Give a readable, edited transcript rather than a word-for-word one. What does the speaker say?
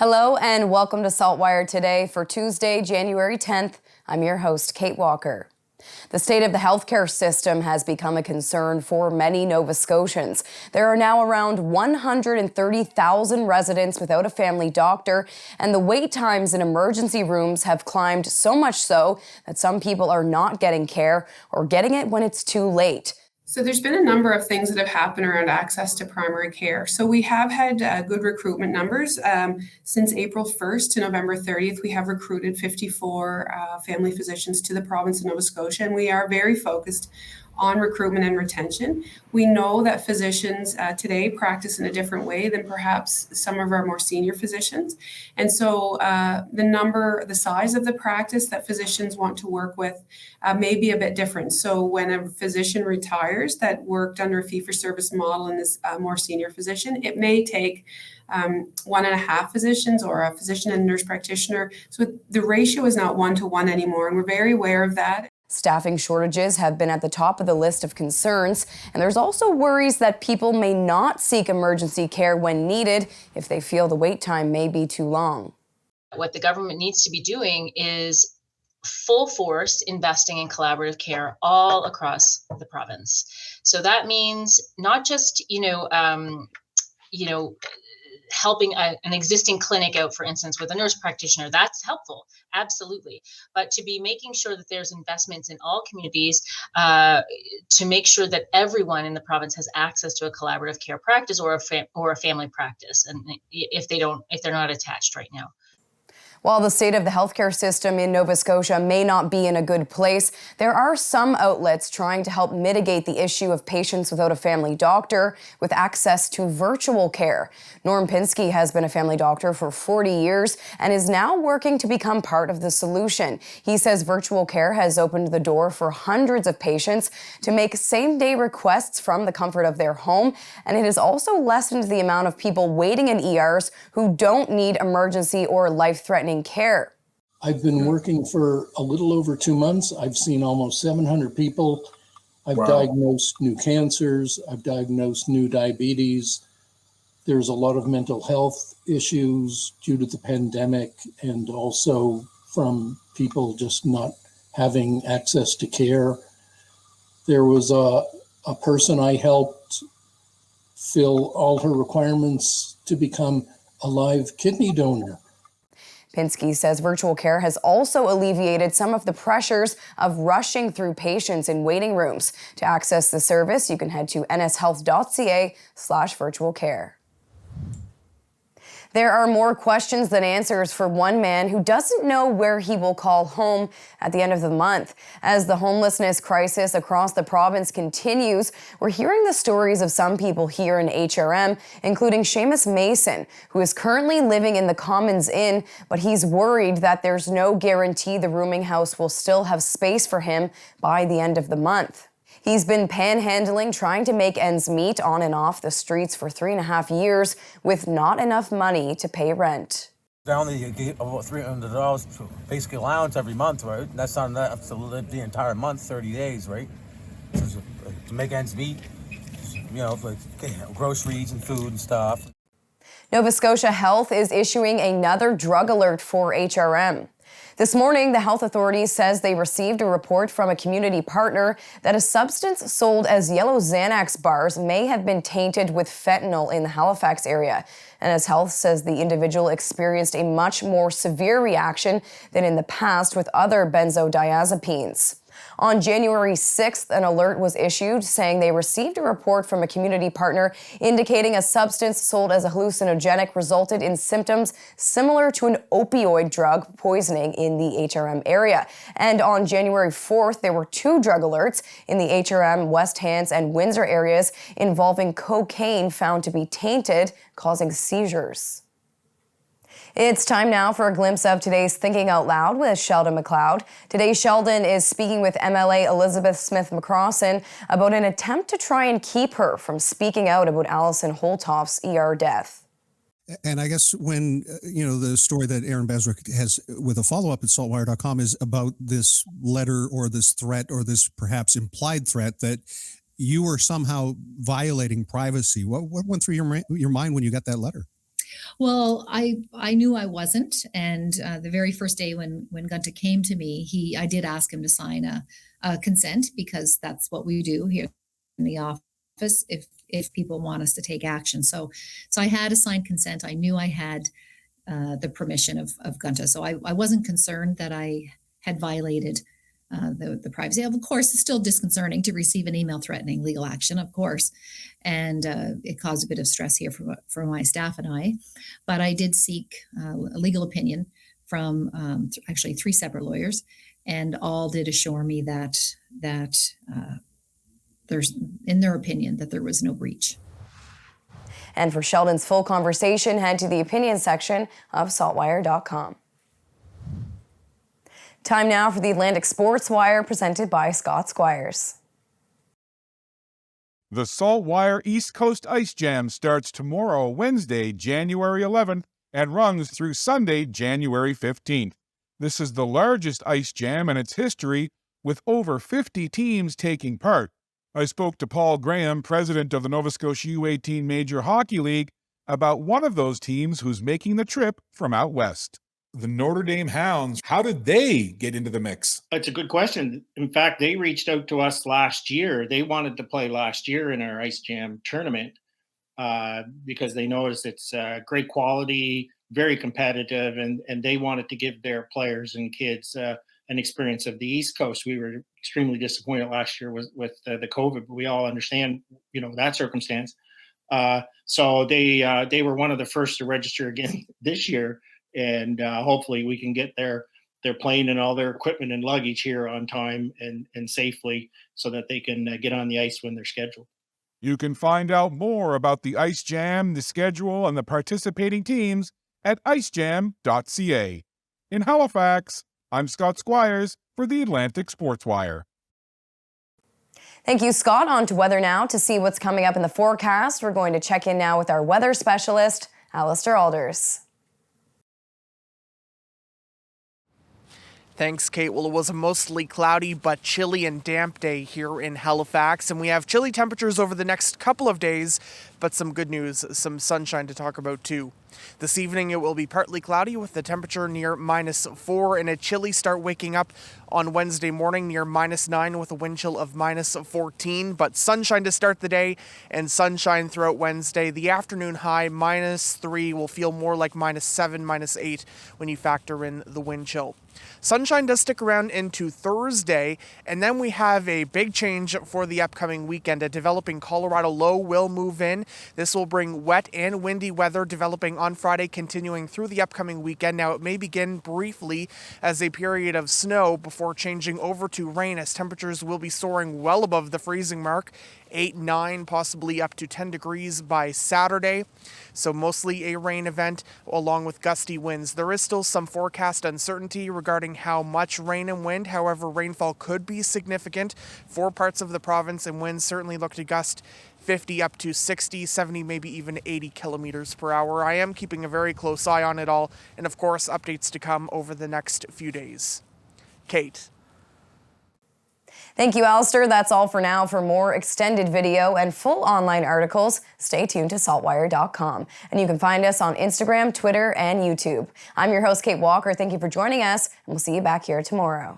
Hello and welcome to SaltWire today for Tuesday, January 10th. I'm your host, Kate Walker. The state of the healthcare system has become a concern for many Nova Scotians. There are now around 130,000 residents without a family doctor, and the wait times in emergency rooms have climbed so much so that some people are not getting care or getting it when it's too late. So there's been a number of things that have happened around access to primary care. So we have had good recruitment numbers. Since April 1st to November 30th, we have recruited 54 family physicians to the province of Nova Scotia, and we are very focused on recruitment and retention. We know that physicians today practice in a different way than perhaps some of our more senior physicians. And so the size of the practice that physicians want to work with may be a bit different. So when a physician retires that worked under a fee-for-service model and is a more senior physician, it may take 1.5 physicians or a physician and nurse practitioner. So the ratio is not 1-to-1 anymore, and we're very aware of that. Staffing shortages have been at the top of the list of concerns, and there's also worries that people may not seek emergency care when needed if they feel the wait time may be too long. What the government needs to be doing is full force investing in collaborative care all across the province. So that means not just, helping an existing clinic out, for instance, with a nurse practitioner. That's helpful, absolutely. But to be making sure that there's investments in all communities to make sure that everyone in the province has access to a collaborative care practice or a family practice, and if they're not attached right now. While the state of the healthcare system in Nova Scotia may not be in a good place, there are some outlets trying to help mitigate the issue of patients without a family doctor with access to virtual care. Norm Pinsky has been a family doctor for 40 years and is now working to become part of the solution. He says virtual care has opened the door for hundreds of patients to make same-day requests from the comfort of their home, and it has also lessened the amount of people waiting in ERs who don't need emergency or life-threatening care. I've been working for a little over 2 months. I've seen almost 700 people. I've diagnosed new cancers. I've diagnosed new diabetes. There's a lot of mental health issues due to the pandemic and also from people just not having access to care. There was a person I helped fill all her requirements to become a live kidney donor. Pinsky says virtual care has also alleviated some of the pressures of rushing through patients in waiting rooms. To access the service, you can head to nshealth.ca/virtual care. There are more questions than answers for one man who doesn't know where he will call home at the end of the month. As the homelessness crisis across the province continues, we're hearing the stories of some people here in HRM, including Seamus Mason, who is currently living in the Commons Inn, but he's worried that there's no guarantee the rooming house will still have space for him by the end of the month. He's been panhandling, trying to make ends meet on and off the streets for 3.5 years with not enough money to pay rent. They only get about $300 basic allowance every month, right? That's not enough to live the entire month, 30 days, right? To make ends meet, like groceries and food and stuff. Nova Scotia Health is issuing another drug alert for HRM. This morning, the health authority says they received a report from a community partner that a substance sold as yellow Xanax bars may have been tainted with fentanyl in the Halifax area. And as health says, the individual experienced a much more severe reaction than in the past with other benzodiazepines. On January 6th, an alert was issued saying they received a report from a community partner indicating a substance sold as a hallucinogenic resulted in symptoms similar to an opioid drug poisoning in the HRM area. And on January 4th, there were 2 drug alerts in the HRM, West Hants, and Windsor areas involving cocaine found to be tainted, causing seizures. It's time now for a glimpse of today's Thinking Out Loud with Sheldon McLeod. Today, Sheldon is speaking with MLA Elizabeth Smith-McCrossan about an attempt to try and keep her from speaking out about Alison Holtoff's ER death. And I guess when, the story that Aaron Basrick has with a follow-up at saltwire.com is about this letter or this threat or this perhaps implied threat that you were somehow violating privacy. What went through your mind when you got that letter? Well, I knew I wasn't, and the very first day when Gunta came to me, I did ask him to sign a consent, because that's what we do here in the office if people want us to take action. So I had a signed consent. I knew I had the permission of Gunta, so I wasn't concerned that I had violated the privacy. Of course, it's still disconcerting to receive an email threatening legal action, of course, and it caused a bit of stress here for my staff and I. But I did seek a legal opinion from actually 3 separate lawyers, and all did assure me that there's, in their opinion, that there was no breach. And for Sheldon's full conversation, head to the opinion section of SaltWire.com. Time now for the Atlantic Sports Wire, presented by Scott Squires. The SaltWire East Coast Ice Jam starts tomorrow, Wednesday, January 11th, and runs through Sunday, January 15th. This is the largest ice jam in its history, with over 50 teams taking part. I spoke to Paul Graham, president of the Nova Scotia U18 Major Hockey League, about one of those teams who's making the trip from out west. The Notre Dame Hounds, how did they get into the mix? It's a good question. In fact, they reached out to us last year. They wanted to play last year in our Ice Jam tournament because they noticed it's great quality, very competitive, and they wanted to give their players and kids an experience of the East Coast. We were extremely disappointed last year with the COVID, but we all understand, that circumstance. So they were one of the first to register again this year. And hopefully we can get their plane and all their equipment and luggage here on time and safely, so that they can get on the ice when they're scheduled. You can find out more about the Ice Jam, the schedule, and the participating teams at icejam.ca. In Halifax, I'm Scott Squires for the Atlantic Sports Wire. Thank you, Scott. On to weather now. To see what's coming up in the forecast, we're going to check in now with our weather specialist, Alistair Alders. Thanks, Kate. Well, it was a mostly cloudy but chilly and damp day here in Halifax, and we have chilly temperatures over the next couple of days, but some good news, some sunshine to talk about too. This evening it will be partly cloudy with the temperature near -4 and a chilly start waking up on Wednesday morning near -9 with a wind chill of -14, but sunshine to start the day and sunshine throughout Wednesday. The afternoon high -3 will feel more like -7, -8 when you factor in the wind chill. Sunshine does stick around into Thursday, and then we have a big change for the upcoming weekend. A developing Colorado low will move in. This will bring wet and windy weather developing on Friday, continuing through the upcoming weekend. Now, it may begin briefly as a period of snow before changing over to rain, as temperatures will be soaring well above the freezing mark, 8, 9, possibly up to 10 degrees by Saturday. So mostly a rain event along with gusty winds. There is still some forecast uncertainty regarding how much rain and wind. However, rainfall could be significant for parts of the province, and winds certainly look to gust 50 up to 60, 70, maybe even 80 kilometers per hour. I am keeping a very close eye on it all, and of course, updates to come over the next few days. Kate. Thank you, Alistair. That's all for now. For more extended video and full online articles, stay tuned to saltwire.com. And you can find us on Instagram, Twitter, and YouTube. I'm your host, Kate Walker. Thank you for joining us, and we'll see you back here tomorrow.